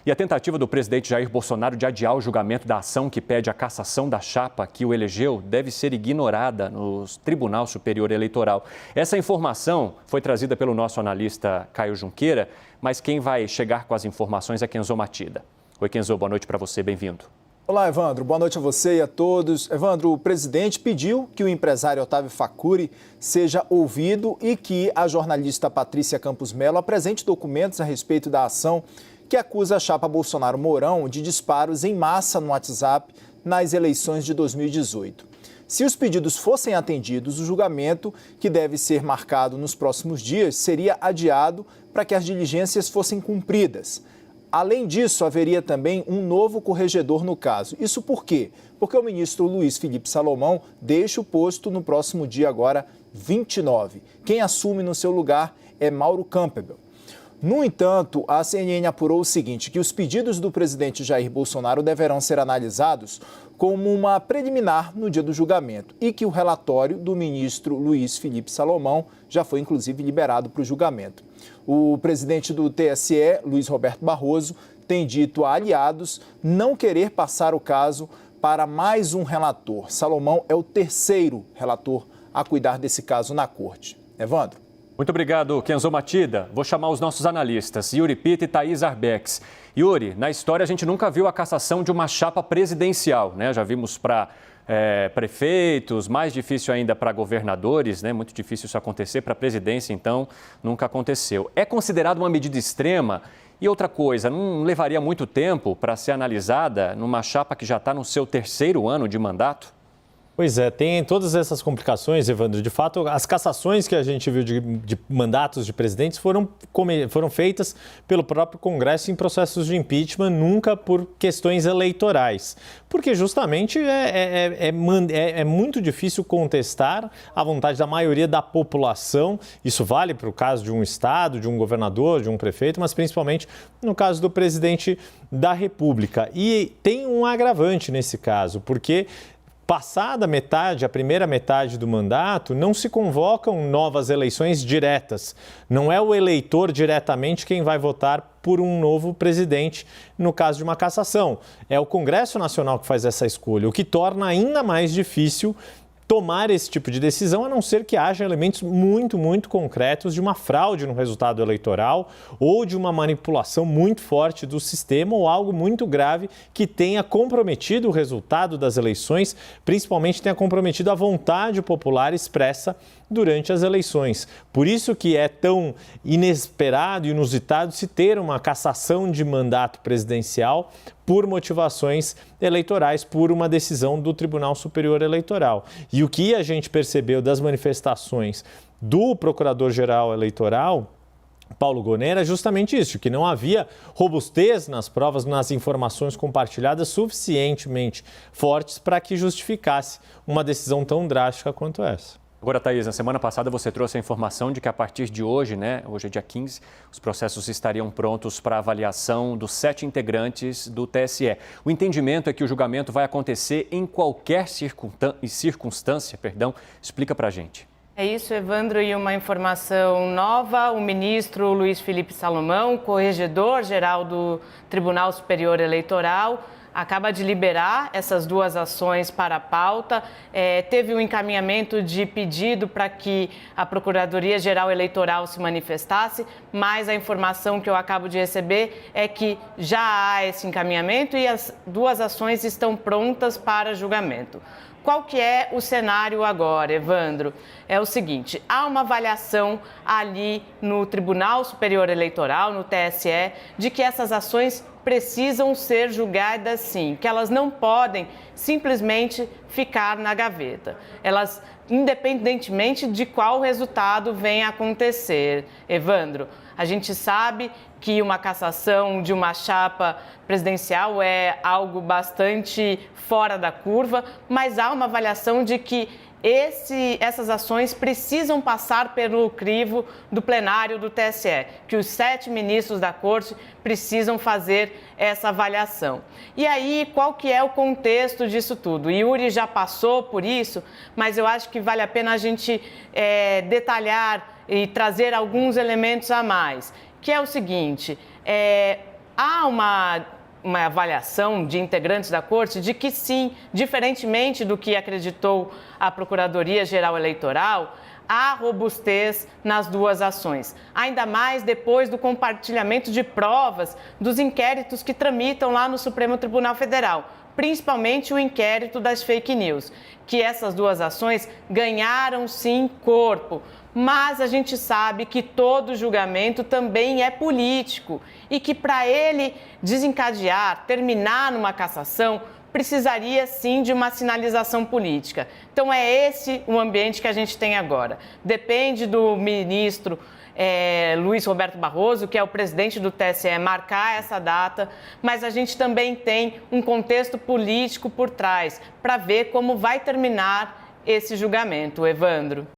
E a tentativa do presidente Jair Bolsonaro de adiar o julgamento da ação que pede a cassação da chapa que o elegeu deve ser ignorada no Tribunal Superior Eleitoral. Essa informação foi trazida pelo nosso analista Caio Junqueira, mas quem vai chegar com as informações é Kenzo Matida. Oi, Kenzo, boa noite para você, bem-vindo. Olá, Evandro. Boa noite a você e a todos. Evandro, o presidente pediu que o empresário Otávio Facuri seja ouvido e que a jornalista Patrícia Campos Mello apresente documentos a respeito da ação que acusa a chapa Bolsonaro-Mourão de disparos em massa no WhatsApp nas eleições de 2018. Se os pedidos fossem atendidos, o julgamento, que deve ser marcado nos próximos dias, seria adiado para que as diligências fossem cumpridas. Além disso, haveria também um novo corregedor no caso. Isso por quê? Porque o ministro Luiz Felipe Salomão deixa o posto no próximo dia, agora 29. Quem assume no seu lugar é Mauro Campbell. No entanto, a CNN apurou o seguinte, que os pedidos do presidente Jair Bolsonaro deverão ser analisados como uma preliminar no dia do julgamento e que o relatório do ministro Luiz Felipe Salomão já foi, inclusive, liberado para o julgamento. O presidente do TSE, Luiz Roberto Barroso, tem dito a aliados não querer passar o caso para mais um relator. Salomão é o terceiro relator a cuidar desse caso na corte. Evandro. Muito obrigado, Kenzo Matida. Vou chamar os nossos analistas, Yuri Pita e Thaís Arbex. Yuri, na história a gente nunca viu a cassação de uma chapa presidencial, né? Já vimos para prefeitos, mais difícil ainda para governadores, né? Muito difícil isso acontecer, para a presidência, então, nunca aconteceu. É considerado uma medida extrema? E outra coisa, não levaria muito tempo para ser analisada numa chapa que já está no seu terceiro ano de mandato? Pois é, tem todas essas complicações, Evandro. De fato, as cassações que a gente viu de mandatos de presidentes foram feitas pelo próprio Congresso em processos de impeachment, nunca por questões eleitorais. Porque justamente é muito difícil contestar a vontade da maioria da população. Isso vale para o caso de um estado, de um governador, de um prefeito, mas principalmente no caso do presidente da República. E tem um agravante nesse caso, porque passada a primeira metade do mandato, não se convocam novas eleições diretas. Não é o eleitor diretamente quem vai votar por um novo presidente no caso de uma cassação. É o Congresso Nacional que faz essa escolha, o que torna ainda mais difícil tomar esse tipo de decisão, a não ser que haja elementos muito, muito concretos de uma fraude no resultado eleitoral ou de uma manipulação muito forte do sistema ou algo muito grave que tenha comprometido o resultado das eleições, principalmente tenha comprometido a vontade popular expressa durante as eleições. Por isso que é tão inesperado e inusitado se ter uma cassação de mandato presidencial por motivações eleitorais, por uma decisão do Tribunal Superior Eleitoral. E o que a gente percebeu das manifestações do Procurador-Geral Eleitoral, Paulo Gonet, é justamente isso, que não havia robustez nas provas, nas informações compartilhadas suficientemente fortes para que justificasse uma decisão tão drástica quanto essa. Agora, Thaís, na semana passada você trouxe a informação de que a partir de hoje, né, hoje é dia 15, os processos estariam prontos para avaliação dos 7 integrantes do TSE. O entendimento é que o julgamento vai acontecer em qualquer circunstância. Explica para a gente. É isso, Evandro, e uma informação nova, o ministro Luiz Felipe Salomão, corregedor-geral do Tribunal Superior Eleitoral, acaba de liberar essas duas ações para a pauta. Teve um encaminhamento de pedido para que a Procuradoria-Geral Eleitoral se manifestasse, mas a informação que eu acabo de receber é que já há esse encaminhamento e as duas ações estão prontas para julgamento. Qual que é o cenário agora, Evandro? É o seguinte, há uma avaliação ali no Tribunal Superior Eleitoral, no TSE, de que essas ações precisam ser julgadas sim, que elas não podem simplesmente ficar na gaveta. Elas, independentemente de qual resultado venha a acontecer, Evandro, a gente sabe que uma cassação de uma chapa presidencial é algo bastante fora da curva, mas há uma avaliação de que essas ações precisam passar pelo crivo do plenário do TSE, que os 7 ministros da Corte precisam fazer essa avaliação. E aí, qual que é o contexto disso tudo? Yuri já passou por isso, mas eu acho que vale a pena a gente detalhar e trazer alguns elementos a mais, que é o seguinte, há uma avaliação de integrantes da Corte de que sim, diferentemente do que acreditou a Procuradoria-Geral Eleitoral, há robustez nas duas ações, ainda mais depois do compartilhamento de provas dos inquéritos que tramitam lá no Supremo Tribunal Federal, principalmente o inquérito das fake news, que essas duas ações ganharam sim corpo. Mas a gente sabe que todo julgamento também é político e que para ele desencadear, terminar numa cassação, precisaria sim de uma sinalização política. Então é esse o ambiente que a gente tem agora. Depende do ministro Luiz Roberto Barroso, que é o presidente do TSE, marcar essa data, mas a gente também tem um contexto político por trás para ver como vai terminar esse julgamento, Evandro.